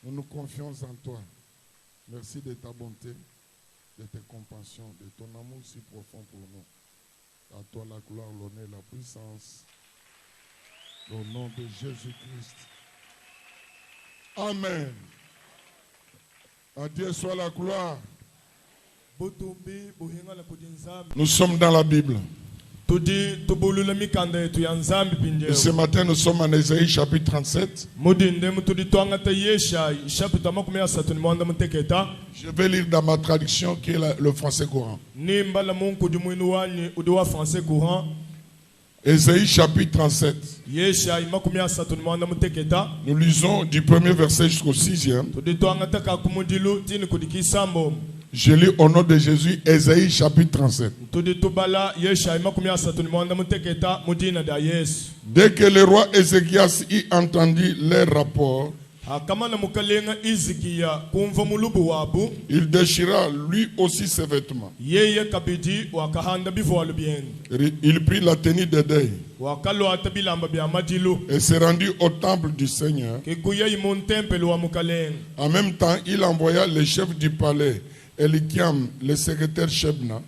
Nous nous confions en toi. Merci de ta bonté, de tes compassions, de ton amour si profond pour nous. À toi la gloire, l'honneur, la puissance. Au nom de Jésus-Christ. Amen. À Dieu soit la gloire. Nous sommes dans la Bible. Et ce matin, nous sommes en Ésaïe chapitre 37. Je vais lire dans ma traduction qui est le français courant. Ésaïe chapitre 37. Nous lisons du premier verset jusqu'au 6e. Je lis au nom de Jésus, Ésaïe chapitre 37. Dès que le roi Ézéchias y entendit les rapports, il déchira lui aussi ses vêtements. Il prit la tenue de deuil et s'est rendu au temple du Seigneur. En même temps, il envoya les chefs du palais, Elikiam, le secrétaire Shebna,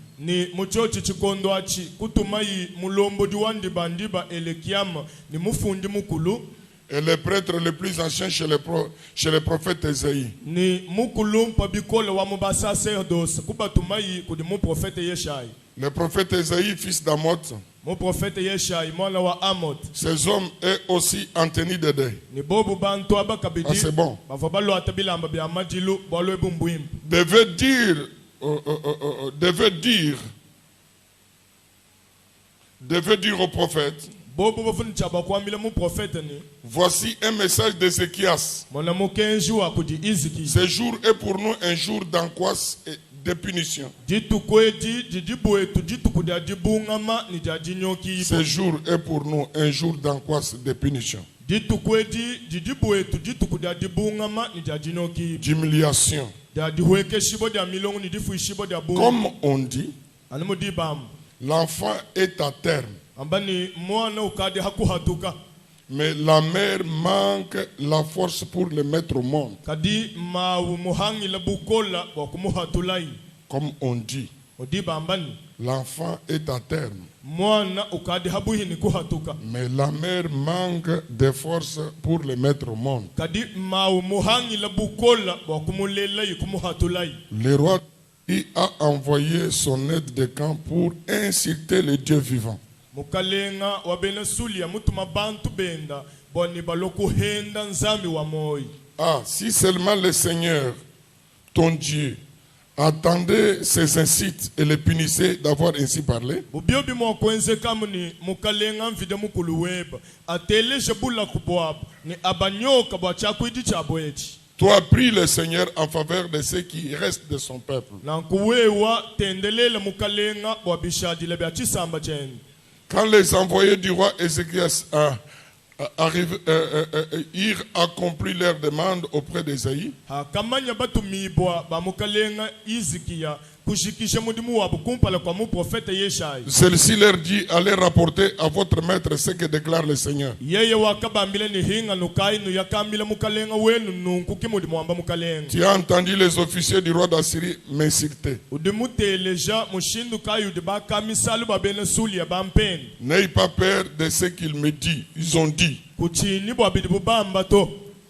et les prêtres les plus anciens chez le prophète Ésaïe. Le prophète Ésaïe, fils d'Amoth, ces hommes eux aussi en tenue de deuil. Ah, c'est bon. Devait dire au prophète: voici un message d'Ézéchias. Ce jour est pour nous un jour d'angoisse et de punition. Ce jour est pour nous un jour d'angoisse et de punition. D'humiliation. Comme on dit, l'enfant est à terme, mais la mère manque la force pour le mettre au monde. Comme on dit, l'enfant est à terme, mais la mère manque de force pour le mettre au monde. Le roi y a envoyé son aide de camp pour inciter les dieux vivants. Ah, si seulement le Seigneur, ton Dieu, attendait ces incites et les punissait d'avoir ainsi parlé. Toi, prie le Seigneur en faveur de ceux qui restent de son peuple. Quand les envoyés du roi Ézéchias irent accomplir leur demande auprès d'Ésaïe, celle-ci leur dit: allez rapporter à votre maître ce que déclare le Seigneur. Tu as entendu les officiers du roi d'Assyrie m'insulter. N'aie pas peur de ce qu'ils me disent. Ils ont dit: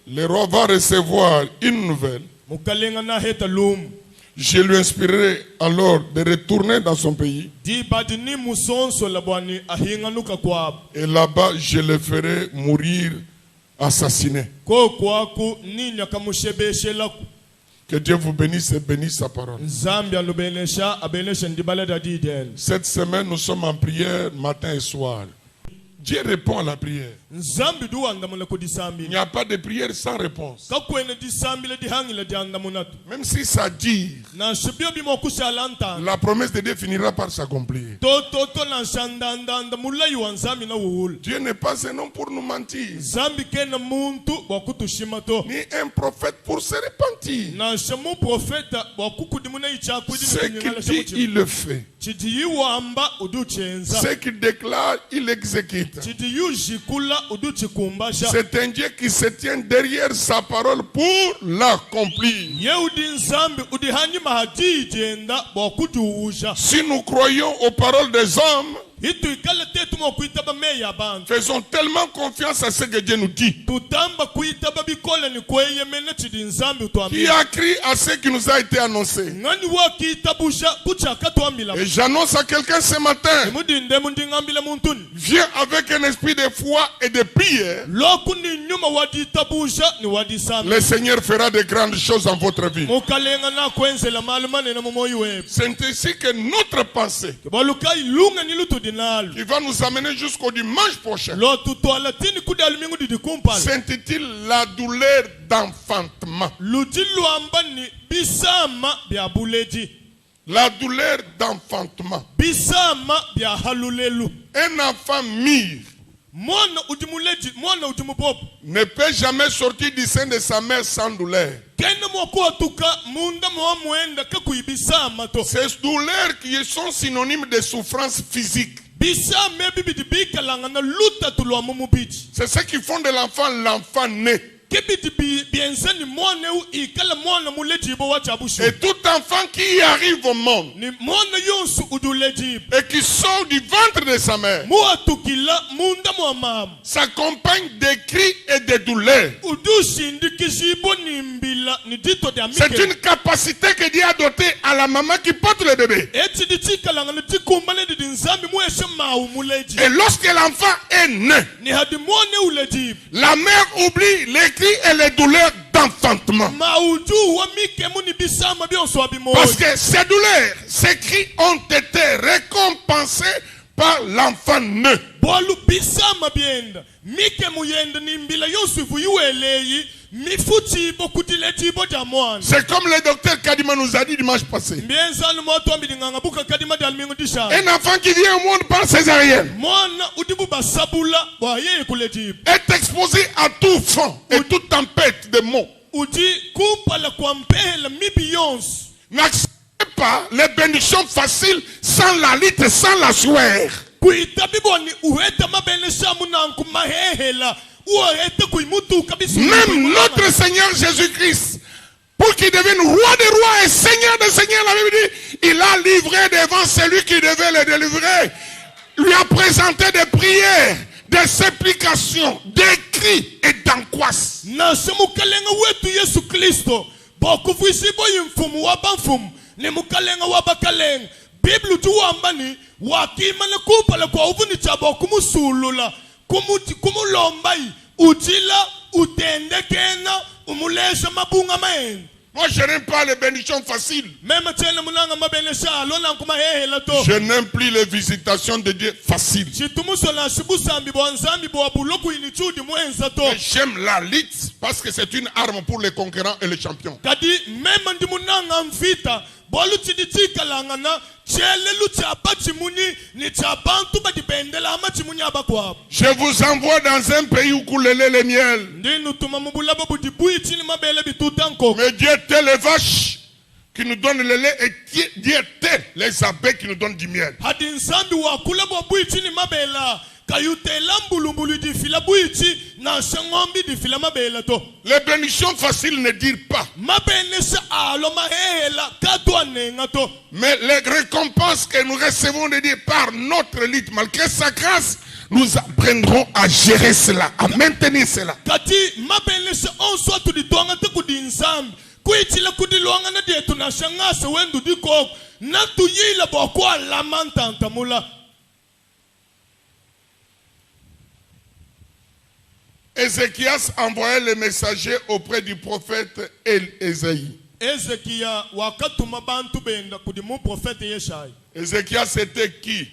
le roi va recevoir une nouvelle. Je lui inspirerai alors de retourner dans son pays. Et là-bas, je le ferai mourir assassiné. Que Dieu vous bénisse et bénisse sa parole. Cette semaine, nous sommes en prière matin et soir. Dieu répond à la prière. Il n'y a pas de prière sans réponse. Même si ça dit, la promesse de Dieu finira par s'accomplir. Dieu n'est pas un homme pour nous mentir, ni un prophète pour se repentir. Ce qu'il dit, il le fait. Ce qu'il déclare, il exécute. C'est un Dieu qui se tient derrière sa parole pour l'accomplir. Si nous croyons aux paroles des hommes, faisons tellement confiance à ce que Dieu nous dit. Qui a crié à ce qui nous a été annoncé. Et j'annonce à quelqu'un ce matin, viens avec un esprit de foi et de prière. Le Seigneur fera de grandes choses en votre vie. C'est ainsi que notre pensée, qui va nous amener jusqu'au dimanche prochain, s'intitule la douleur d'enfantement. La douleur d'enfantement. Un enfant mûr ne peut jamais sortir du sein de sa mère sans douleur. Ces douleurs qui sont synonymes de souffrance physique. C'est ce qui font de l'enfant l'enfant né. Et tout enfant qui arrive au monde et qui sort du ventre de sa mère s'accompagne de cris et de douleurs. C'est une capacité que Dieu a dotée à la maman qui porte le bébé. Et lorsque l'enfant est né, la mère oublie les cris et les douleurs d'enfantement. Parce que ces douleurs, ces cris ont été récompensés par l'enfant né. C'est comme le docteur Kadima nous a dit dimanche passé. Un enfant qui vient au monde par césarienne est exposé à tout vent et toute tempête de mots. N'acceptez pas les bénédictions faciles sans la lutte, sans la sueur. Même notre Seigneur Jésus-Christ, pour qu'il devienne roi des rois et seigneur des seigneurs, la Bible dit, il a livré devant celui qui devait le délivrer, lui a présenté des prières, des supplications, des cris et d'angoisse. Bible tu wambani wakimana kupala kwa uvuni chabo kumusulula kumulombai utila utendekena umulesha mabunga maen. Moi je n'aime pas les bénédictions faciles. Je n'aime plus les visitations de Dieu faciles. Mais j'aime la lutte parce que c'est une arme pour les conquérants et les champions. Je vous envoie dans un pays où coule le lait et le miel. Mais Dieu tel les vaches qui nous donnent le lait et Dieu tel les abeilles qui nous donnent du miel. Les bénédictions faciles ne dirent pas. Mais les récompenses que nous recevons de Dieu par notre lutte, malgré sa grâce, nous apprendrons à gérer cela, à maintenir cela. Ézéchias envoyait le messager auprès du prophète Ésaïe. Ézéchias c'était qui?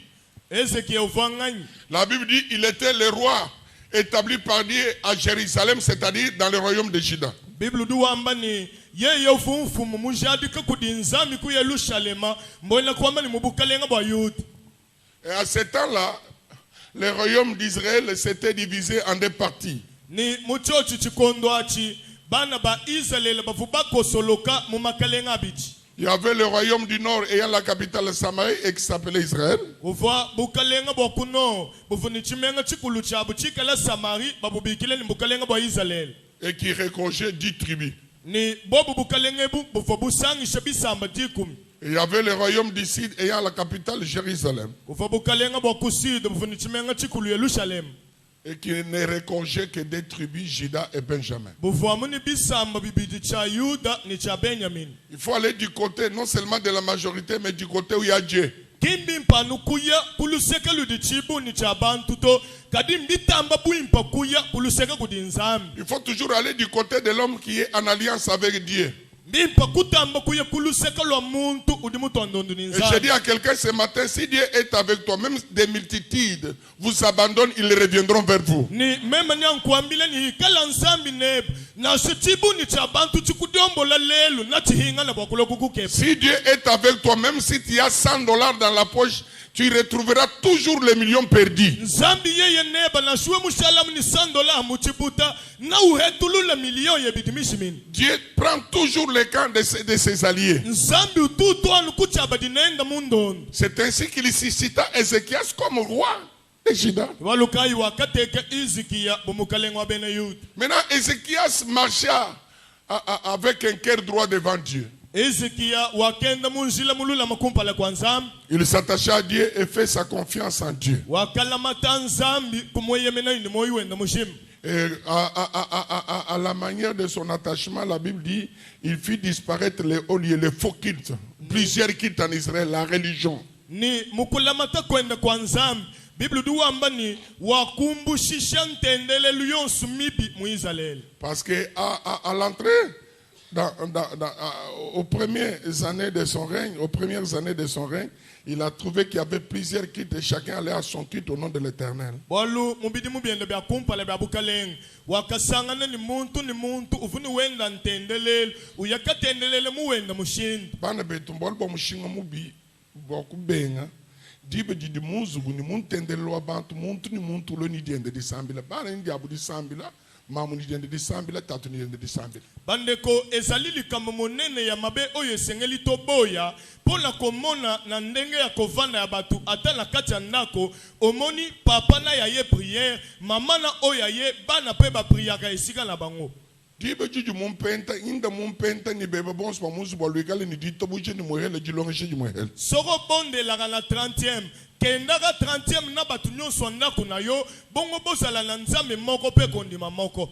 La Bible dit il était le roi établi par Dieu à Jérusalem, c'est-à-dire dans le royaume de Juda. Et à ce temps-là, le royaume d'Israël s'était divisé en deux parties. Il Il y avait le royaume du nord ayant la capitale Samarie et qui s'appelait Israël. Et qui regorgeait 10 tribus. Et il y avait le royaume du sud ayant la capitale Jérusalem. Et qui ne regorgeait que des tribus Juda et Benjamin. Il faut aller du côté non seulement de la majorité, mais du côté où il y a Dieu. Il faut toujours aller du côté de l'homme qui est en alliance avec Dieu. Et je dis à quelqu'un ce matin, si Dieu est avec toi, même des multitudes vous abandonnent, ils reviendront vers vous. Si Dieu est avec toi, même si tu as $100 dans la poche, tu retrouveras toujours les millions perdus. Dieu prend toujours le camp de ses alliés. C'est ainsi qu'il suscita Ézéchias comme roi de Juda. Maintenant, Ézéchias marcha avec un cœur droit devant Dieu. Il s'attacha à Dieu et fait sa confiance en Dieu. Et à la manière de son attachement, la Bible dit, il fit disparaître les hauts lieux, les faux cultes. Plusieurs cultes en Israël, la religion. Parce que à l'entrée, aux premières années de son règne, il a trouvé qu'il y avait plusieurs cultes et chacun allait à son culte au nom de l'Éternel. Bandeko ezali likambo monene ya mabe oyo esengeli toboya pona komona na ndenge ya kovanda ya batu ata na kati ya ndako omoni papa na ya ye prière mama na oyo ye bana pe ba priaka esika na bango. Dibe juju mumpenta inda mumpenta ni bebe bons pa musu bolwekale ni dito buje ni mohele jilongeshe ji mohele. Soko bonde la na 30e kendaka 30e na batu nyonso ndako na yo bongo bozala na nzambe moko pe kondima moko.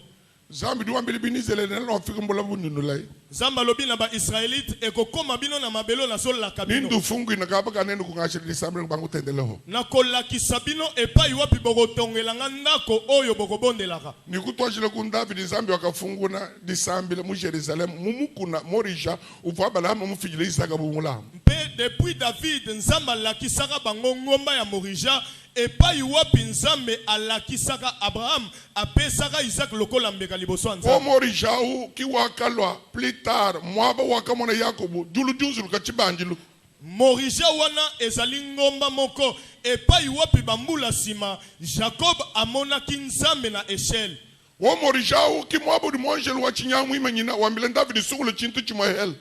Zambi duwa bilibinizele na ofika mbola bununu lai. Zamba lobi na ba Israelite ekokoma bino na mabelo na sol la kabino. Nindu fungu inakaba kanene kungashiri disambre bangu tendeleho. Na kolakisa bino epai wapi bokotongelanga ndako oyo bokobondelaka. Nikutwashile ku David Zambi wakafunguna disambile mu Jerusalem mumukuna morisha uvabala mumufijile isaka bumula. Mpe depuis David nzamba lakisaka bango ngomba ya morija epai wapi nzambe alakisaka Abraham apesaka Isaac lokola mbeka liboso nzambe. O morisha u kiwakalwa plus tard mwaba wakamona Yakobo dulu junzulu kachibanjilu. Morija wana ezali ngomba moko epai wapi bambula sima Jacob amonaki nzambe na échelle. O morisha u kimwaba di monjelu wa chinyamu imenyina wambile David sukule chintu chimahel.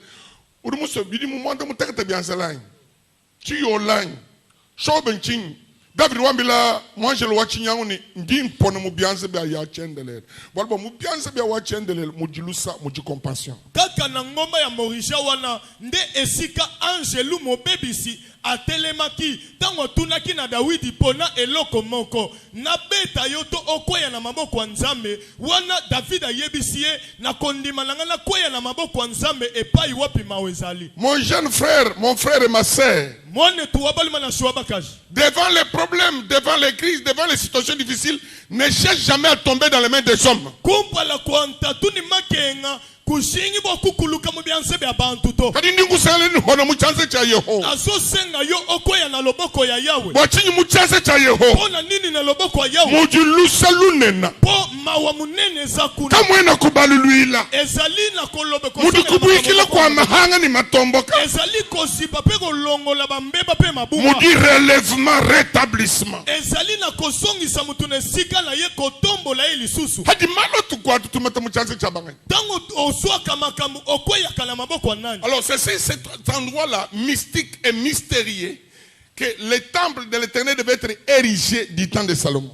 Urumuso bidi mumwanda mutakata biansalany. Chiyo lany. Shoben ching. David wambila mwanjelo wachinyangu ni ndimpono mubianze bia ya chendelele. Walbo mubianze bia wa chendelele mujilusa mujicompassion. Kaka na ngomba ya Morisha wana nde esika angelu mobebisi atelemaki tango tunaki na Dawidi pona eloko moko na beta yoto okoya na maboko nzambe wana David ayebisie na kondima na koya na maboko nzambe epai wapi mawezali. Mon jeune frère, mon frère et ma sœur, devant les problèmes, devant les crises, devant les situations difficiles, ne cherche jamais à tomber dans les mains des hommes. Kushingi bokukuluka mu byanse bya bantu to. Kadi ndingusale ni hono mu chanse cha Yehova. Azosenga yo okoya na loboko ya Yahweh. Bwachinyi mu chanse cha Yehova. Pona nini na loboko ya Yahweh? Mujilusa lunena. Po mawa munene za kuna. Kamwe na kubaluluila. Ezali na kolobe ko. Mudikubuikila kwa mahanga ni matomboka. Ezali ko sipa pe ko longola bambeba pe mabuka. Mudi relèvement, rétablissement. Ezali na ko songisa mutune sika na ye ko tombola ye lisusu. Hadi malo tukwatu tumata mu chanse cha bangani. Tango Alors c'est cet endroit-là, mystique et mystérieux, que le temple de l'Éternel devait être érigé du temps de Salomon.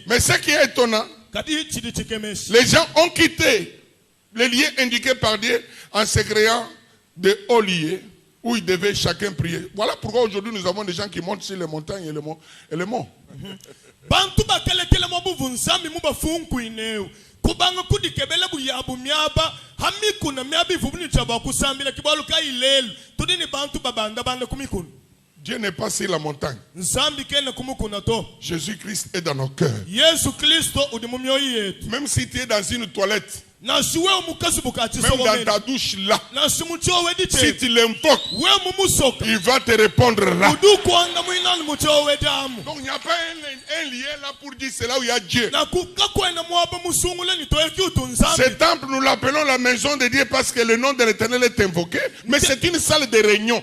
Mais ce qui est étonnant, les gens ont quitté les lieux indiqués par Dieu en se créant de hauts lieux où ils devaient chacun prier. Voilà pourquoi aujourd'hui nous avons des gens qui montent sur les montagnes et les monts. Dieu n'est pas sur la montagne. Jésus-Christ est dans nos cœurs. Même si tu es dans une toilette, même dans ta douche là, si tu l'invoques, il va te répondre là. Donc il n'y a pas un lien là pour dire c'est là où il y a Dieu. Ce temple, nous l'appelons la maison de Dieu parce que le nom de l'Éternel est invoqué, mais c'est une salle de réunion.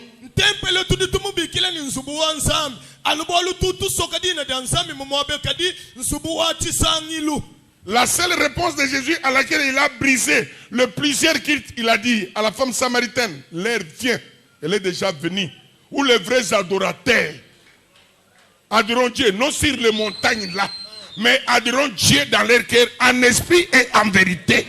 La seule réponse de Jésus à laquelle il a brisé le plusieurs cultes, il a dit à la femme samaritaine, l'heure vient, elle est déjà venue, où les vrais adorateurs adoreront Dieu, non sur les montagnes là, mais adoreront Dieu dans leur cœur, en esprit et en vérité.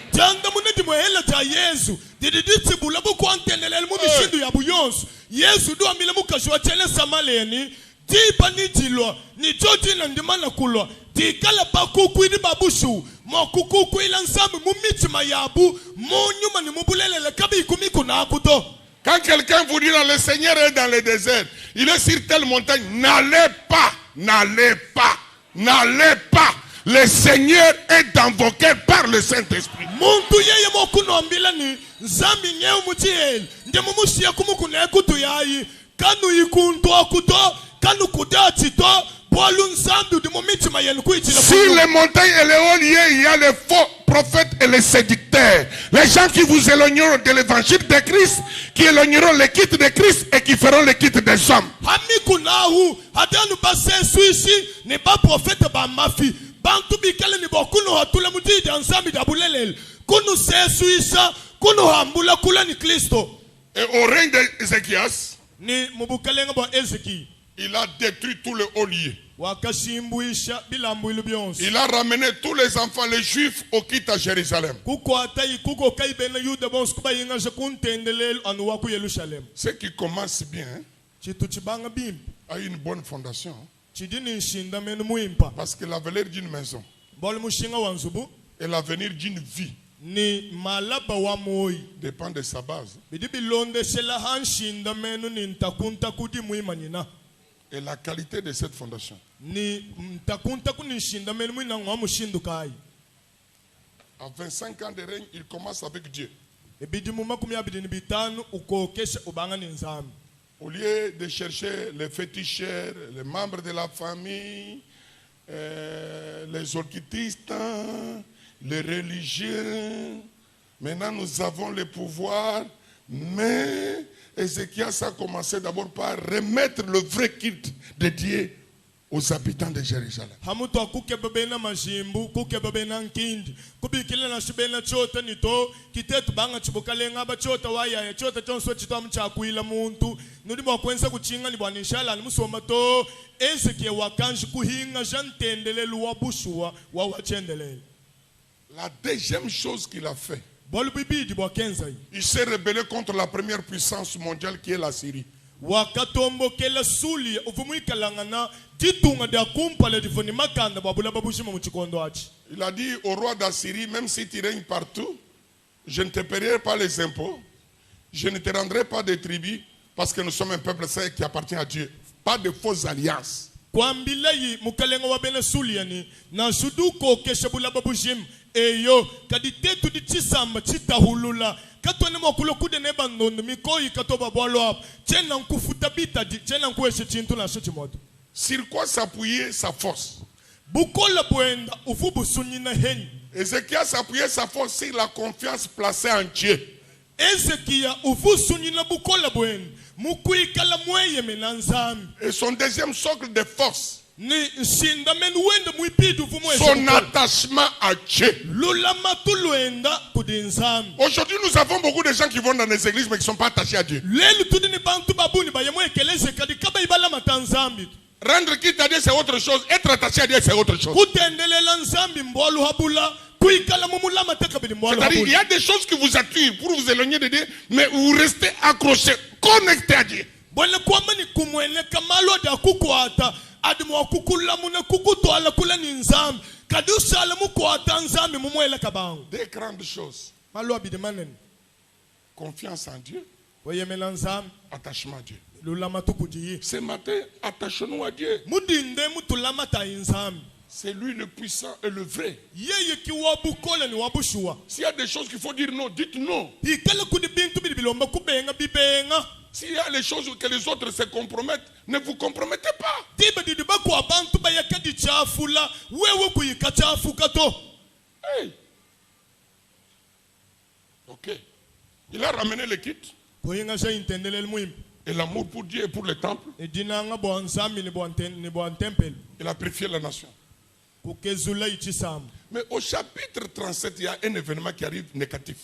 Quand quelqu'un vous dit le Seigneur est dans le désert, il est sur telle montagne, n'allez pas, n'allez pas, n'allez pas. Le Seigneur est invoqué par le Saint-Esprit. Sur les montagnes et les hauts lieux, il y a les faux prophètes et les séducteurs. Les gens qui vous éloigneront de l'évangile de Christ, qui éloigneront le quitte de Christ et qui feront le quitte des hommes. Et au règne d'Ézéchias, il a détruit tous les hauts lieux. Il a ramené tous les enfants, les juifs, au quitte à Jérusalem. Ce qui commence bien a une bonne fondation. Parce que la valeur d'une maison et l'avenir d'une vie dépend de sa base. Et la qualité de cette fondation. À 25 ans de règne, il commence avec Dieu. Au lieu de chercher les féticheurs, les membres de la famille, les occultistes, les religieux, maintenant nous avons le pouvoir, mais Ézéchias a commencé d'abord par remettre le vrai culte de Dieu aux habitants de Jérusalem. La deuxième chose qu'il a fait, il s'est rebellé contre la première puissance mondiale qui est la Syrie. Il a dit au roi d'Assyrie, même si tu règnes partout, je ne te paierai pas les impôts, je ne te rendrai pas de tribus, parce que nous sommes un peuple saint qui appartient à Dieu. Pas de fausses alliances. Eyo kadite tu di chisamba chitahulula katone mokulo kude neba ndondo mikoi katoba bwalo tena nkufuta bita tena nkueshe chintu na shechi moto. Sur quoi s'appuyer sa force? Bukola boenda ufubu sunyina heni. Ézéchias s'appuyait sa force sur la confiance placée en Dieu. Ézéchias ufu sunyina bukola boenda mukui kala mweye menanzami. Et son deuxième socle de force, son attachement à Dieu. Aujourd'hui, nous avons beaucoup de gens qui vont dans les églises mais qui ne sont pas attachés à Dieu. Rendre quitte à Dieu, c'est autre chose. Être attaché à Dieu, c'est autre chose. C'est-à-dire, il y a des choses qui vous attirent pour vous éloigner de Dieu, mais vous restez accrochés, connectés à Dieu. Des grandes choses. Confiance en Dieu. Attachement à Dieu. Ce matin, attachons-nous à Dieu. C'est lui le puissant et le vrai. S'il y a des choses qu'il faut dire non, dites non. S'il y a les choses que les autres se compromettent, ne vous compromettez pas. Hey. Ok. Il a ramené le kit. Et l'amour pour Dieu et pour le temple. Il a purifié la nation. Mais au chapitre 37, il y a un événement qui arrive négatif.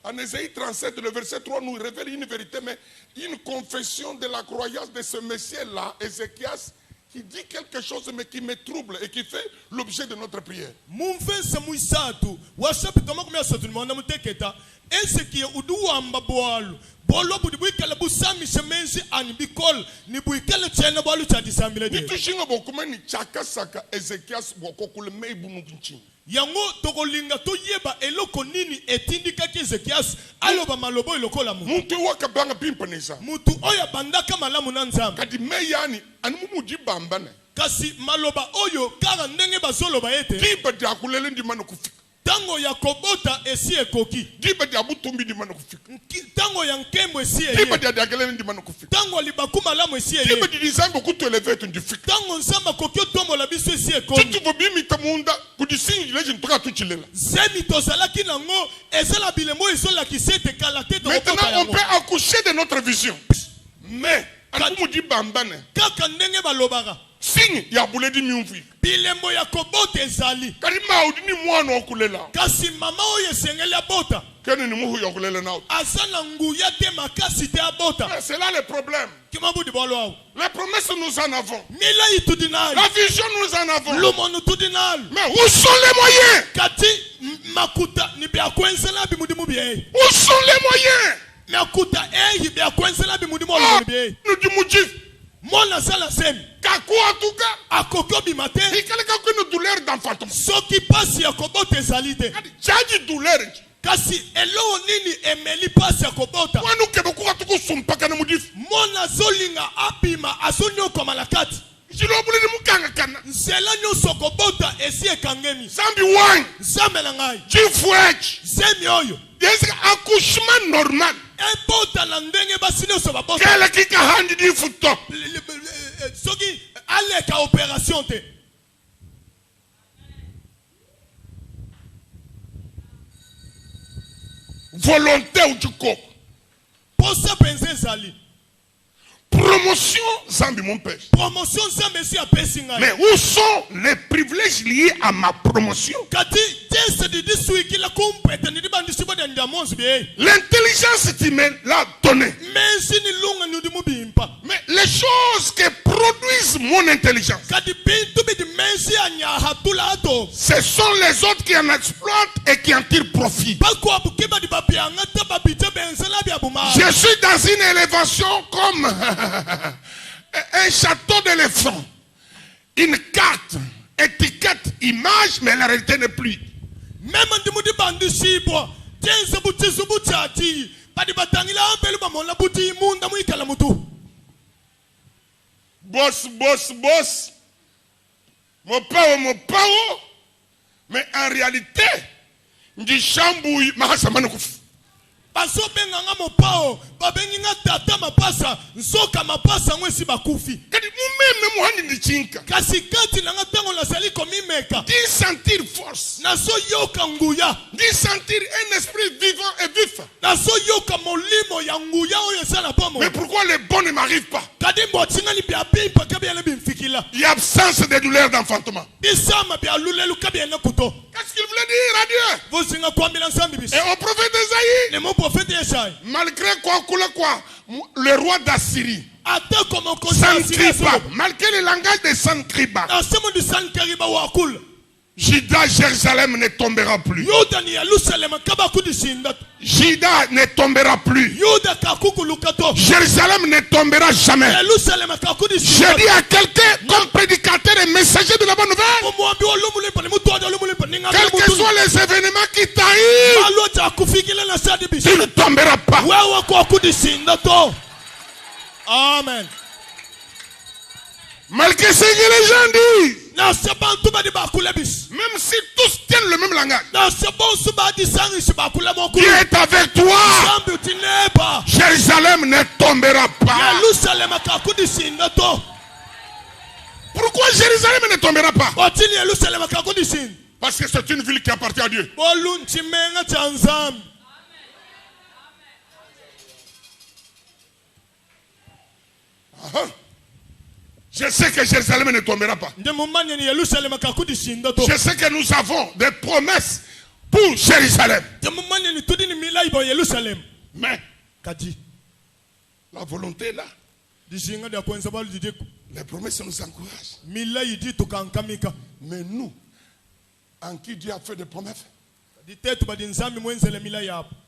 En Ésaïe 37, le verset 3 nous révèle une vérité, mais une confession de la croyance de ce Messie-là, Ézéchias, qui dit quelque chose mais qui me trouble et qui fait l'objet de notre prière. Yango tokolinga toyeba eloko nini etindikaki Ezekias aloba malobo elokola muntu wakabanga pimpaneza mutu oya bandaka malamu na nzambe kadi meyani animumuji bambane kasi maloba oyo kaka ndenge bazoloba ete dibadi akulele ndimana kufika tango ya kobota esi ekoki dibadi abutumbi ndimana kufika tango ya nkembo esi eye dibadi agelele ndimana kufika tango libaku malamu esi eye dibadi nzambe kutueleve tu ndifika tango nzamba koki otombola biso esi ekoki tutu bobimi tamunda kudisingi leje mpaka tuchilela zemi tozalaki nango ezala bilembo ezolakisa ete kala te maintenant on peut accoucher de notre vision mais animumuji bambane kaka ndenge balobaka signe ya buledi miumvi bilembo ya kobota ezali kalima udini mwana okulela kasi mama oyo esengeli abota kene ni muhu ya okulela nao asana nguya te makasi te abota c'est là le problème kimabudi bolo awo les promesses nous en avons milai tudinali la vision nous en avons lumono tudinali mais où sont les moyens kati makuta ni bya kwenzela bimudimu bye où sont les moyens makuta bya kwenzela bimudimu bye nous dimuji mona sala semi kakua tuka akoko bimate ikaleka ko une douleur d'enfantement soki pasi ya kobota ezali te jaji douleur kasi elo nini emeli pasi ya kobota wanu kebekuka tukusumpaka na mudifu mona zolinga apima azonyoka malakati jilobuli ni mukanga kana nzela nyonso kobota esi ekangemi zambi wang nzambe na ngai jifuech zemi oyo des accouchement normal ebota na ndenge basi nyonso babota kele kika handi di futo soki aleka opération te volonté ujuko posa penze ezali promotion zambi mon père promotion zambe si apesi ngai mais où sont les privilèges liés à ma promotion kati tese di disuiki la kompete ni bandisi bode ndiamonzi be l'intelligence tu me l'a donné mais si ni lunga ni dimubimpa mais les choses que produisent mon intelligence kati bintu bi di mensi anya hatula ato ce sont les autres qui en exploitent et qui en tirent profit bako abukiba di bapianga ta babite benzela bya buma je suis dans une élévation comme un château d'éléphant, une carte, étiquette, image, mais la réalité n'est plus. Même si bandi sibo, tense buti subutati, badi batangila ambelu ba mona buti imunda muikala mutu. Boss, mon pao, mais en réalité, ndi chambouille, mahasamana kufu. baso benganga mopao babenginga tata mapasa nsoka mapasa ngwesi bakufi kadi mumeme muhandi ndichinka kasi kati nanga tango nasali komimeka di sentir force naso yoka nguya di sentir un esprit vivant et vif. naso yoka molimo ya nguya oyo esala pomo Mais pourquoi les bons ne m'arrivent pas? kadi mbotingani bia pimpa kabiana bimfikila Il y a absence de douleur d'enfantement. bisama bia lulelu kabiana kuto Qu'est-ce qu'il voulait dire à Dieu? vosinga kwambila nsambi biso Et au prophète Esaïe, ne mon prophète Yeshai malgré quoi, le roi d'Assyrie, ata comme on Sancriba, malgré le langage de Sancriba, asemo du Sankariba wakul Juda, Jérusalem ne tombera plus. Yuda ni Yerusalem kabaku disinda Juda ne tombera plus. Yuda kakuku lukato Jérusalem ne tombera jamais. Yerusalem kakuku disinda Je dis à quelqu'un, comme prédicateur et messager de la bonne nouvelle, quels que soient les événements qui t'arrivent, tu ne tomberas pas. Amen. Malgré ce que les gens disent, Même si tous tiennent le même langage, Dieu Dieu est avec toi. Jérusalem ne tombera pas. Pourquoi Jérusalem ne tombera pas? Parce que c'est une ville qui appartient à Dieu. Je sais que Jérusalem ne tombera pas. Je sais que nous avons des promesses pour Jérusalem. Mais la volonté est là. Les promesses nous encouragent. Mais nous, en qui Dieu a fait des promesses,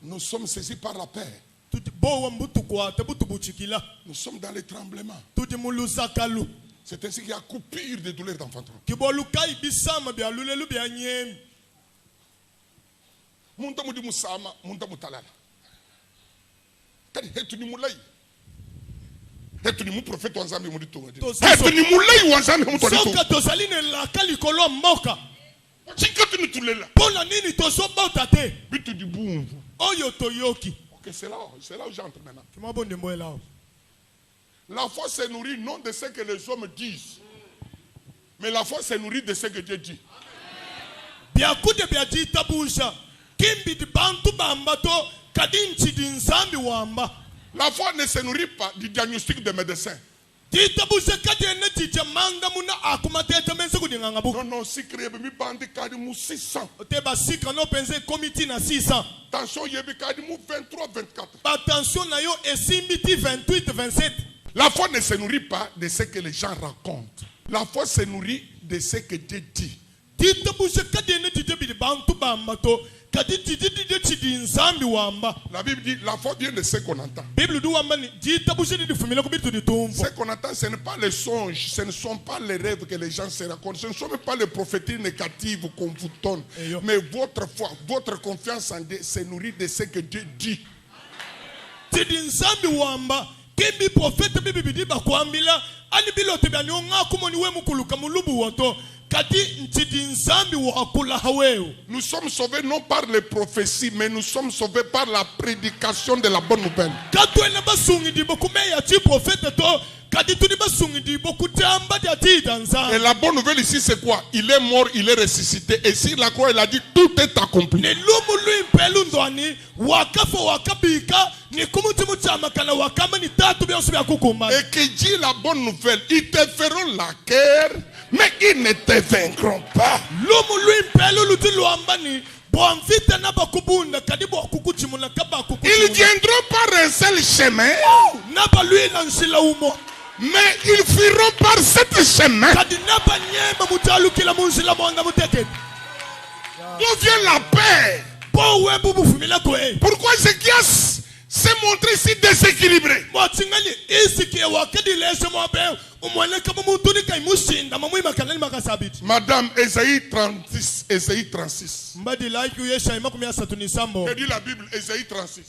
nous sommes saisis par la paix. Nous sommes dans les tremblements. C'est ainsi qu'il y a coupure des douleurs d'enfantement. C'est là où j'entre maintenant. La foi se nourrit non de ce que les hommes disent, mais la foi se nourrit de ce que Dieu dit. La foi ne se nourrit pas du diagnostic des médecins. Non, non, si créé mi bandi kadi mu 600. Attention, yebi kadi mu 23, 24. Attention na yo esimbiti 28, 27. La foi ne se nourrit pas de ce que les gens racontent. La foi se nourrit de ce que Dieu dit. La Bible dit la foi vient de ce qu'on entend. Ce qu'on entend, ce n'est pas les songes, ce ne sont pas les rêves que les gens se racontent, ce ne sont même pas les prophéties négatives qu'on vous donne. Mais votre foi, votre confiance en Dieu se nourrit de ce que Dieu dit. Nous sommes sauvés non par les prophéties, mais nous sommes sauvés par la prédication de la bonne nouvelle. Et la bonne nouvelle ici c'est quoi? Il est mort, il est ressuscité. Et sur la croix il a dit tout est accompli. Et qui dit la bonne nouvelle, ils te feront la guerre, mais ils ne te vaincront pas. Ils viendront par un seul chemin, mais ils fuiront par sept chemins. D'où vient la paix? Pourquoi Ézéchias s'est montré si déséquilibré? Madame, Ésaïe 36, Ésaïe 36. Que dit la Bible? Ésaïe 36.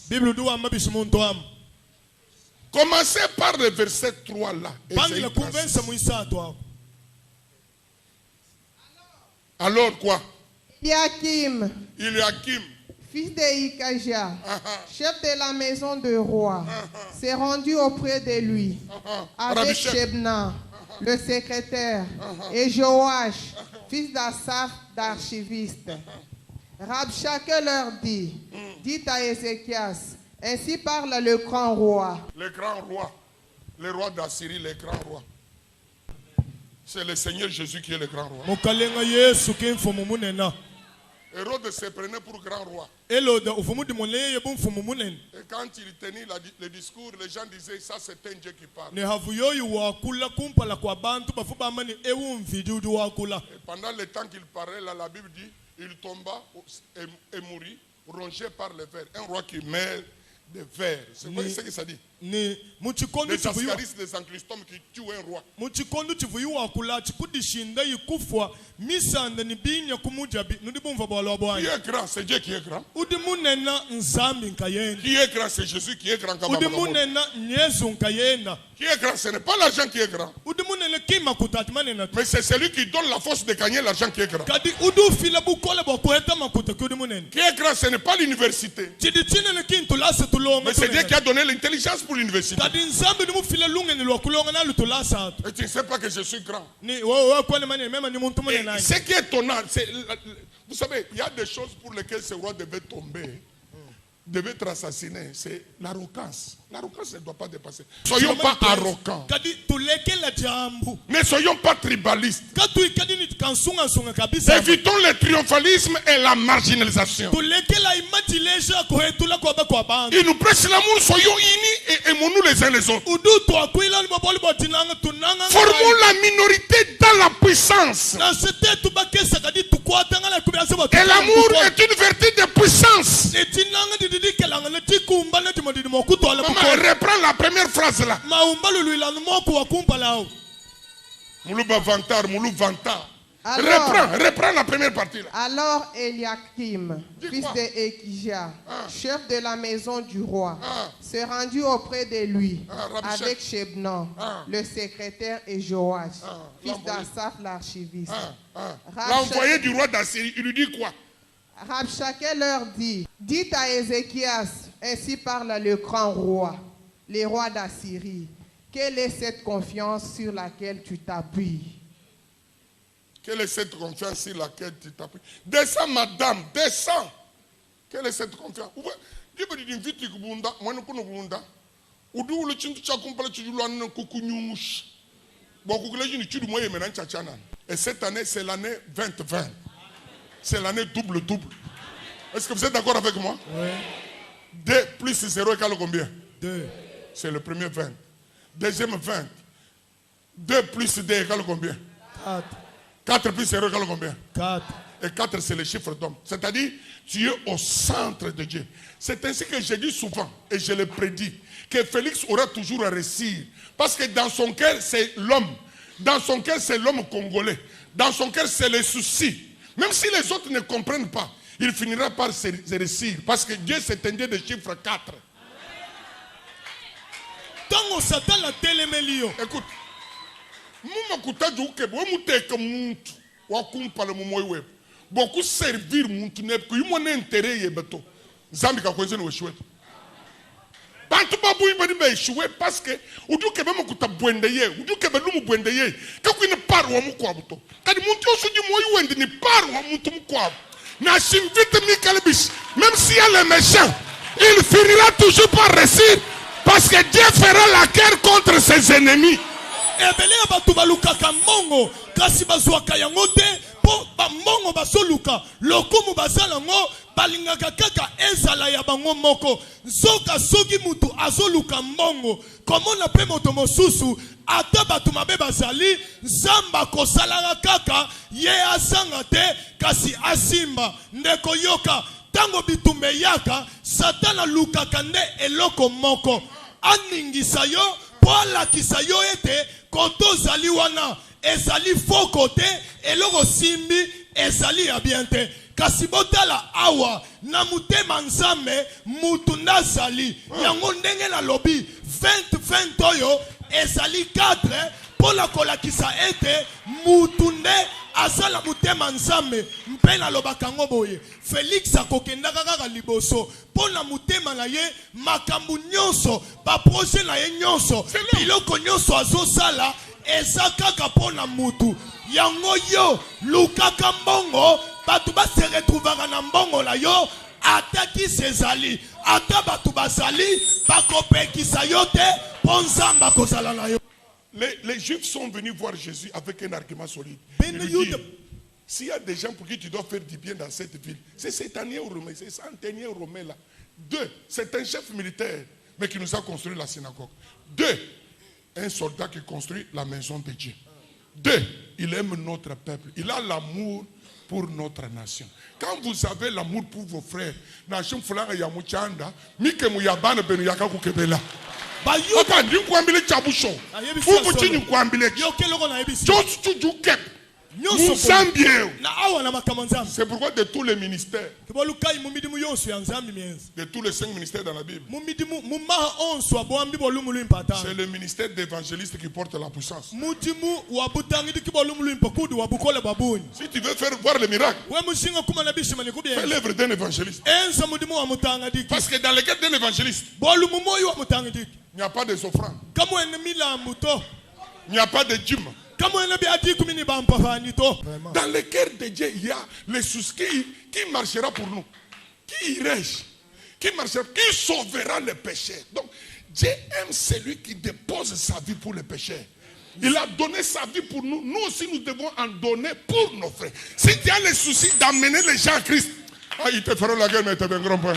Commencez par le verset 3 là. Alors quoi? Eliakim, Eliakim, fils de Ikaja, chef de la maison du roi, s'est rendu auprès de lui avec Shebna, le secrétaire, et Joach, fils d'Asaph, d'archiviste. Rabshakeh leur dit, dites à Ézéchias, ainsi parle le grand roi. Le grand roi, le roi d'Assyrie, le grand roi. C'est le Seigneur Jésus qui est le grand roi. Hérode se prenait pour grand roi. Et quand il tenait le discours, les gens disaient, ça c'est un Dieu qui parle. Et pendant le temps qu'il parlait, là, la Bible dit, il tomba et mourit, rongé par les vers. Un roi qui meurt de vers. C'est quoi ce que ça dit? Les ascaristes, les anclystomes qui tuent un roi. Qui est grand? C'est Dieu qui est grand. Qui est grand? C'est Jésus qui est grand. Qui est grand? Ce n'est pas l'argent qui est grand. Mais c'est celui qui donne la force de gagner l'argent qui est grand. Qui est grand? Ce n'est pas l'université. Mais c'est Dieu qui a donné l'intelligence pour l'université. Et tu ne sais pas que je suis grand. Et ce qui est étonnant, vous savez, il y a des choses pour lesquelles ce roi devait tomber, devait être assassiné. C'est l'arrogance. L'arrogance ne doit pas dépasser. Soyons pas arrogants. Ne soyons pas tribalistes. Évitons le triomphalisme et la marginalisation. Il nous presse l'amour, soyons unis et aimons-nous les uns les autres. Formons la minorité dans la puissance. Et l'amour est une vertu de puissance. Reprends la première phrase là. Reprends la première partie là. Alors Eliakim, fils de Ekija, chef de la maison du roi, s'est rendu auprès de lui avec Shebna, le secrétaire, et Joach, fils d'Asaph, l'archiviste. L'envoyé du roi d'Assyrie, il lui dit quoi? Rabshakeh leur dit, dites à Ézéchias, ainsi parle le grand roi, le roi d'Assyrie. Quelle est cette confiance sur laquelle tu t'appuies? Quelle est cette confiance sur laquelle tu t'appuies? Descends, madame, descends. Quelle est cette confiance? Et cette année, c'est l'année 2020. C'est l'année double-double. Est-ce que vous êtes d'accord avec moi? Oui. 2 plus 0 égale combien? 2. C'est le premier 20. Deuxième 20. 2 plus 2 égale combien? 4. 4 plus 0 égale combien? 4. Et 4 c'est le chiffre d'homme. C'est-à-dire, tu es au centre de Dieu. C'est ainsi que j'ai dit souvent, et je le prédis, que Félix aura toujours à réussir. Parce que dans son cœur, c'est l'homme. Dans son cœur, c'est l'homme congolais. Dans son cœur, c'est les soucis. Même si les autres ne comprennent pas, il finira par se réussir. Parce que Dieu c'est un Dieu de chiffre 4. Écoute, beaucoup servir parce que même s'il y a les méchants, il finira toujours par réussir parce que Dieu fera la guerre contre ses ennemis. Mongo basoluka lokumu basala ngo balingaka kaka ezala ya bango moko zoka soki mutu azoluka mbongo komona pe moto mosusu ata batu mabe bazali zamba kosalaka kaka ye asanga te kasi asimba ndeko yoka tango bitumbe yaka satana lukaka nde eloko moko aningisa yo po alakisa yo ete koto zali wana ezali faux côté eloko simbi ezali ya bien te kasi botala awa na mutema nzambe mutu nazali yango ndenge na lobi 20 oyo ezali 4 Pola kola kisa ete mutunde asala mutema nzambe mpena lobakango boye. Félix akokenda kaka liboso pona mutema na ye makambu nyonso ba projet na ye nyonso biloko nyonso azosala eza kaka pona mutu yango yo lukaka mbongo batu base retrouvaka na mbongo la yo ataki sezali ata batu basali bakopekisa yo te po nzamba kozala na yo. Les Juifs sont venus voir Jésus avec un argument solide. S'il y a des gens pour qui tu dois faire du bien dans cette ville, c'est cet année Romain, c'est centenier Romain là. 2, c'est un chef militaire, mais qui nous a construit la synagogue. 2, un soldat qui construit la maison de Dieu. 2, il aime notre peuple. Il a l'amour pour notre nation. Quand vous avez l'amour pour vos frères, nation fulanga ya muchanda, mike muyabana benu yakakukebela. Opa ndi kwambile chabushon. Fufu chini kwambile. Just to do kept. C'est pourquoi de tous les ministères, de tous les 5 ministères dans la Bible, c'est le ministère d'évangéliste qui porte la puissance. Si tu veux faire voir le miracle, fais l'œuvre d'un évangéliste. Parce que dans le cadre d'un évangéliste, il n'y a pas de offrandes, il n'y a pas de dîmes. Dans le cœur de Dieu, il y a le souci qui marchera pour nous. Qui irait, qui marchera, qui sauvera le péché. Donc, Dieu aime celui qui dépose sa vie pour le péché. Il a donné sa vie pour nous. Nous aussi, nous devons en donner pour nos frères. Si tu as le souci d'amener les gens à Christ, ils te feront la guerre, mais tu as un grand point.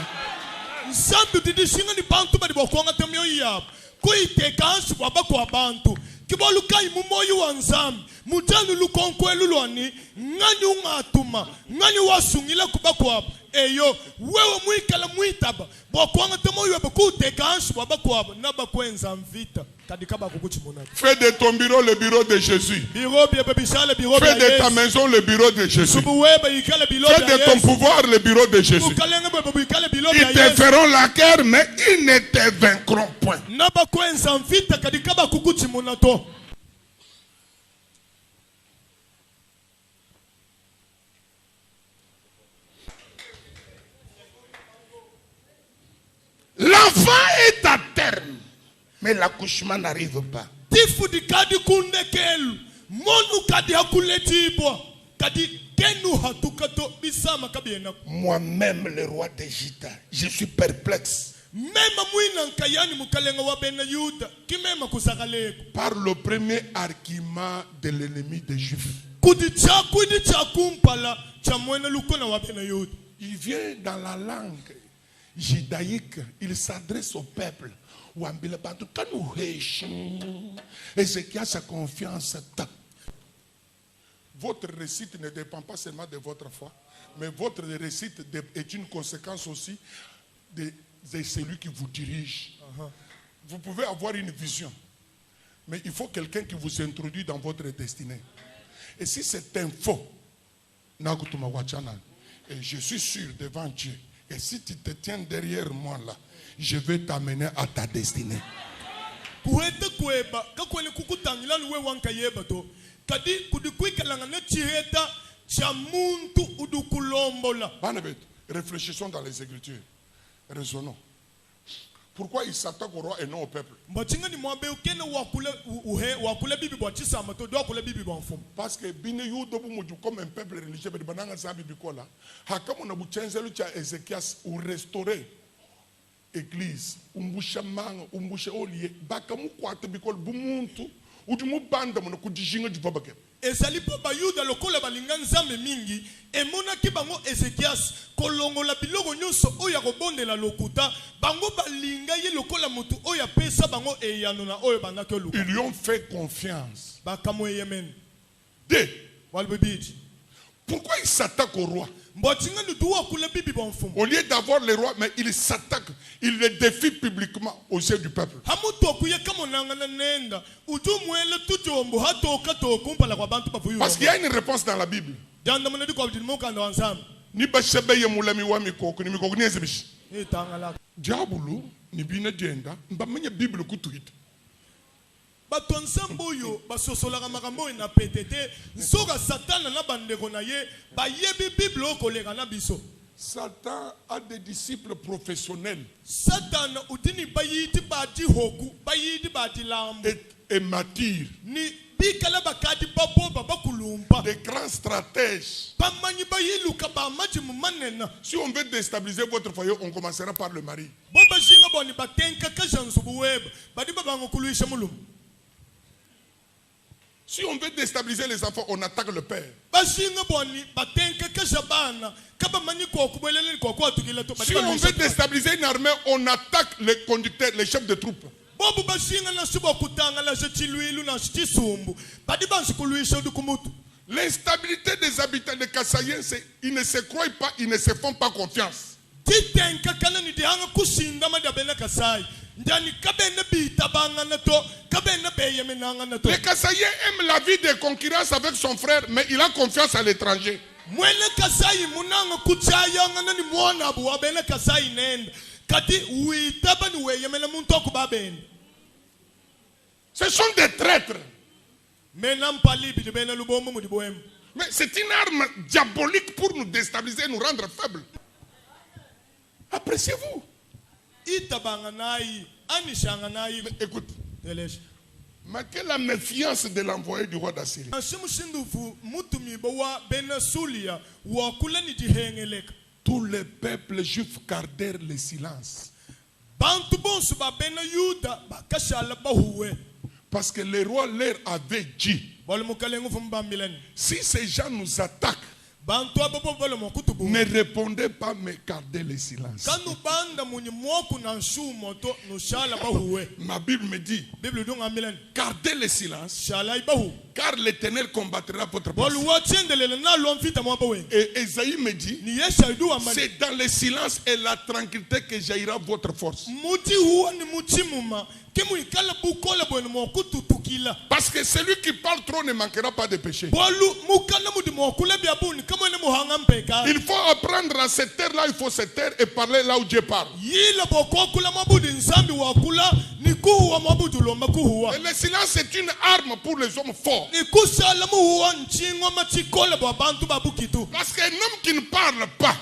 Kibolukai mumoyo wanzam mutanu lukonko elulwani ngani ungatuma ngani wasungila kubakwa eyo wewe mwikala mwitaba bokwanga temoyo bekuteka ansu babakwa nabakwenza mvita kadikaba kukuchimona. Fais de ton bureau le bureau de Jésus. Fais de ta maison le bureau de Jésus. Fais de ton pouvoir le bureau de Jésus. Ils te feront la guerre mais ils ne te vaincront point. Nabakwenza mvita kadikaba kukuchimona to. L'enfant est à terme, mais l'accouchement n'arrive pas. Moi-même, le roi d'Égypte, je suis perplexe. Par le premier argument de l'ennemi des Juifs. Il vient dans la langue judaïque, il s'adresse au peuple. Ézéchias sa confiance. Votre réussite ne dépend pas seulement de votre foi, mais votre réussite est une conséquence aussi de celui qui vous dirige. Vous pouvez avoir une vision, mais il faut quelqu'un qui vous introduit dans votre destinée. Et si c'est un faux, et je suis sûr devant Dieu, et si tu te tiens derrière moi là, je vais t'amener à ta destinée. Réfléchissons dans les Écritures. Raisonnons. Pourquoi il s'attaque au roi et non au peuple? Parce que comme un peuple religieux, Ézéchias ou restaurer l'église, ezali po bayuda lokola balinga nzambe mingi emonaki bango Ézéchias kolongola biloko nyonso oyo akobondela lokuta bango balinga ye lokola mutu oyo apesa bango eyano na oyo bandaki oluka. Ils lui ont fait confiance. Bakamo yemen. Deux. Walbibidi. Pourquoi il s'attaque au roi? Au lieu d'avoir le roi, mais il s'attaque, il le défie publiquement aux yeux du peuple. Parce qu'il y a une réponse dans la Bible. Diabolo, ni bina dienda, mbamenye Bible kutuit. bato nsambo yo basosolaka makambo na PTT nsoka satana na bandeko na ye bayebi bible okoleka na biso. Satan a des disciples professionnels. Satan udini bayiti badi hoku bayiti badi lambo Et matures. ni bikala bakadi babo baba kulumba. Des grands stratèges. Bamanyi bayiluka bamaji mumanena. Si on veut déstabiliser votre foyer, on commencera par le mari. Boba jinga boni batenka kajansubu web badi baba ngokuluisha mulum. Si on veut déstabiliser les enfants, on attaque le père. Si on veut déstabiliser une armée, on attaque les conducteurs, les chefs de troupes. L'instabilité des habitants de Kassaïen, c'est ils ne se croient pas, ils ne se font pas confiance. Les Kassaïens aiment la vie de concurrence avec son frère, mais il a confiance à l'étranger. Ce sont des traîtres. Mais c'est une arme diabolique pour nous déstabiliser, nous rendre faibles. Appréciez-vous. Écoute. Marquez la méfiance de l'envoyé du roi d'Assyrie. Tous les peuples juifs gardèrent le silence. Parce que le roi leur avait dit, si ces gens nous attaquent, ne répondez pas, mais gardez le silence. Ma Bible me dit, gardez le silence, car l'Éternel combattra votre place. Et Esaïe me dit, c'est dans le silence et la tranquillité que jaillira votre force. Parce que celui qui parle trop ne manquera pas de péché. Il faut apprendre à cette terre-là, il faut se taire et parler là où Dieu parle. Et le silence est une arme pour les hommes forts. Parce qu'un homme qui ne parle pas,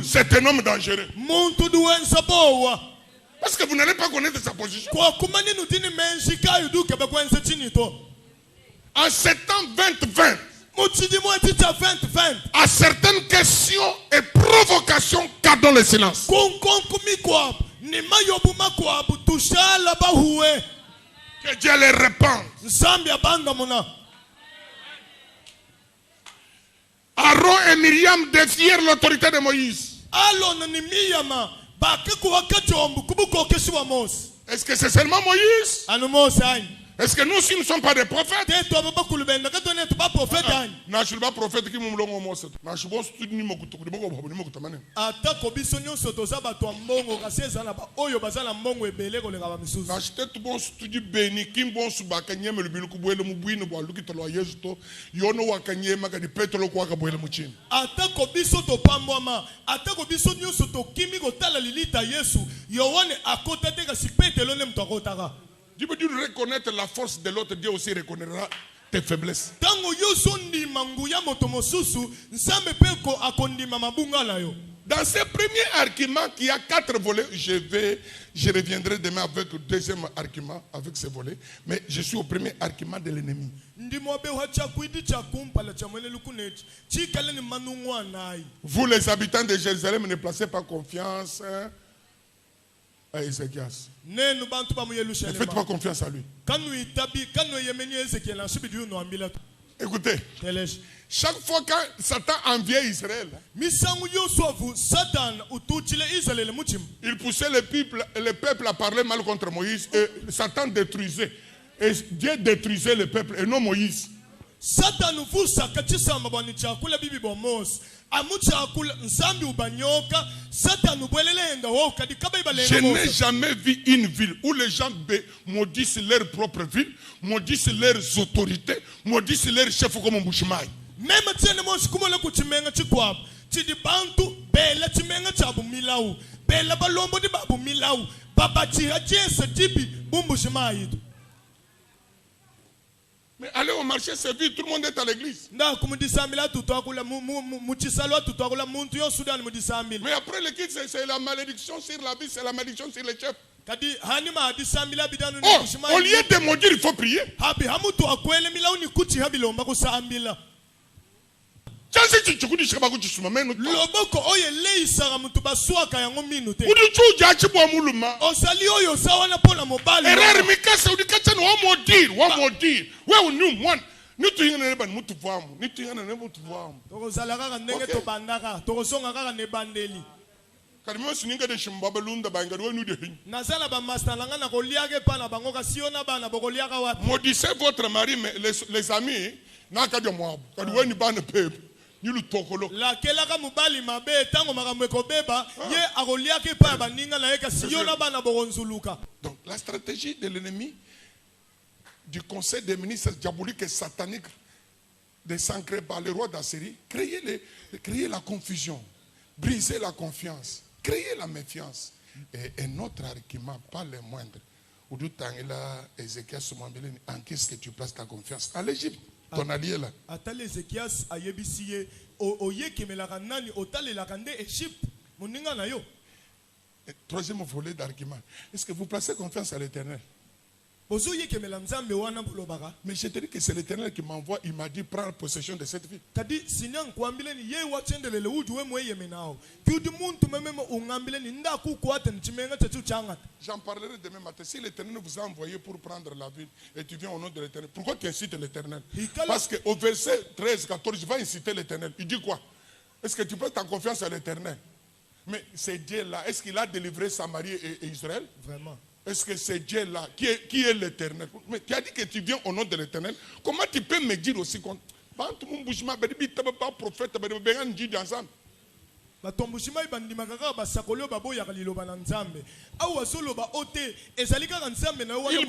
c'est un homme dangereux. Parce que vous n'allez pas connaître sa position. En ces temps 2020, à certaines questions et provocations, gardons le silence. Que Dieu les répande. Aaron et Myriam défièrent l'autorité de Moïse. Est-ce que c'est seulement Moïse? Est-ce que nous aussi ne sommes pas des prophètes? Je suis pas prophète qui m'ont Dieu veut dire reconnaître la force de l'autre, Dieu aussi reconnaîtra tes faiblesses. Dans ce premier argument qui a 4 volets, je reviendrai demain avec le deuxième argument, avec ces volets, mais je suis au premier argument de l'ennemi. Vous les habitants de Jérusalem, ne placez pas confiance à Ézéchias. Ne faites pas confiance à lui. Écoutez, chaque fois que Satan enviait Israël, il poussait le peuple à parler mal contre Moïse et Satan détruisait. Et Dieu détruisait le peuple et non Moïse. Je n'ai jamais vu une ville où les gens maudissent leur propre ville, maudissent leurs autorités, maudissent leurs chefs comme Mbushimai. Mais aller au marché, c'est vite, tout le monde est à l'église. Mais après les kids, c'est la malédiction sur la vie, c'est la malédiction sur les chefs. Oh, au lieu de maudire, il faut prier. Maudissez votre mari, mais les amis, donc la stratégie de l'ennemi du conseil des ministres diaboliques et sataniques des sang créés par le roi d'Assyrie, créer la confusion, briser la confiance, créer la méfiance. Et un autre argument, pas le moindre, en qu'est-ce que tu places ta confiance? À l'Égypte, ton allié là. Troisième volet d'argument. Est-ce que vous placez confiance à l'Éternel? Mais je te dis que c'est l'Éternel qui m'envoie. Il m'a dit prends possession de cette ville. J'en parlerai demain matin. Si l'Éternel vous a envoyé pour prendre la ville et tu viens au nom de l'Éternel, pourquoi tu incites l'Éternel? Parce qu'au verset 13-14, je vais inciter l'Éternel. Il dit quoi? Est-ce que tu places ta confiance à l'Éternel? Mais c'est Dieu-là, est-ce qu'il a délivré Samarie et Israël? Vraiment. Est-ce que c'est Dieu-là qui est l'Éternel? Mais tu as dit que tu viens au nom de l'Éternel. Comment tu peux me dire aussi qu'on... prophète, ensemble. Il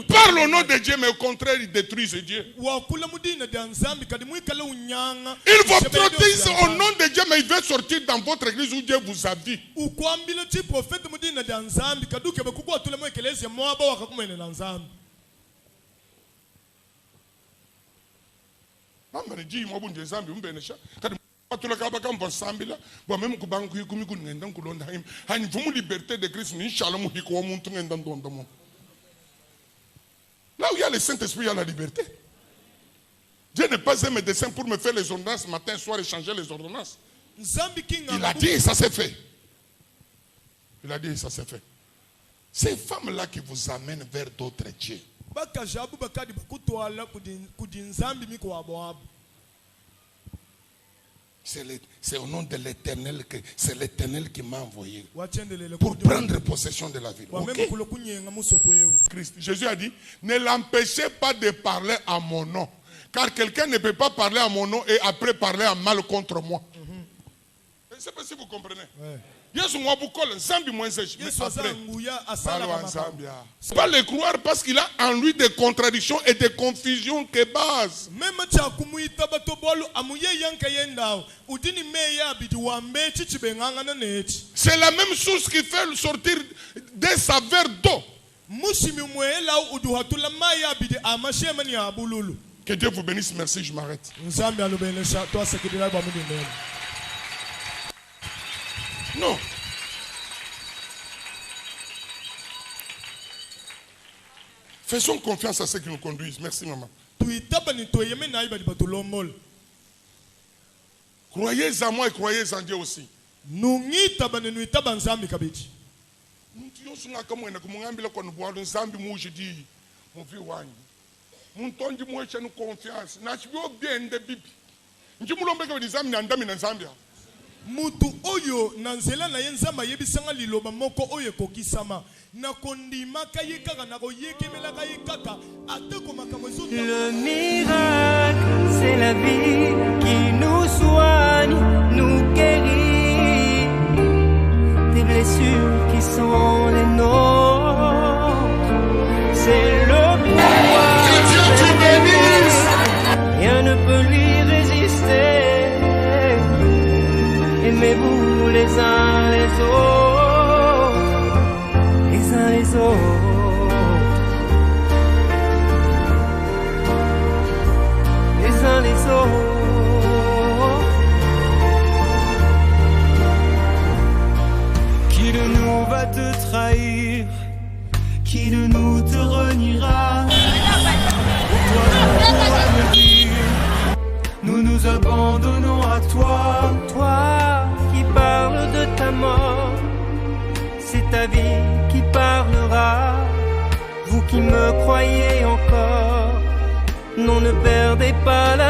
parle au nom de Dieu, mais au contraire, il détruit Dieu. Il vous protège au nom de Dieu, mais il veut sortir dans votre église où Dieu vous a dit. Là où il y a le Saint-Esprit, il y a la liberté. Dieu n'est pas un médecin pour me faire les ordonnances matin, soir et changer les ordonnances. Il a dit, ça s'est fait. Il a dit, ça s'est fait. Ces femmes-là qui vous amènent vers d'autres dieux. C'est au nom de l'Éternel que c'est l'Éternel qui m'a envoyé pour prendre possession de la ville. Okay? Christ, Jésus a dit, ne l'empêchez pas de parler à mon nom. Car quelqu'un ne peut pas parler à mon nom et après parler à mal contre moi. Je ne sais pas si vous comprenez. Pas le croire parce qu'il a en lui des contradictions et des confusions que base. C'est la même chose qui fait sortir des saveurs d'eau. Que Dieu vous bénisse, merci, je m'arrête. Non. Faisons confiance à ceux qui nous conduisent. Merci, maman. Croyez en moi et croyez en Dieu aussi. Mutu oyo nanzela na yenzamba yebisanga liloba moko oyo kokisama na kondima kayeka na koyekemela kayekaka ateko makambo zote. Le miracle c'est la vie qui nous soigne, nous guérit des blessures qui sont les nôtres. C'est le pouvoir de Dieu, rien ne peut lui résister. Aimez-vous les uns les autres, les uns les autres. eaux. Qui de nous va te trahir? Qui de nous te reniera? Toi, pourras me dire, nous nous abandonnons à toi. Toi qui parles de ta mort, c'est ta vie qui parlera. Vous qui me croyez encore, non, ne perdez pas la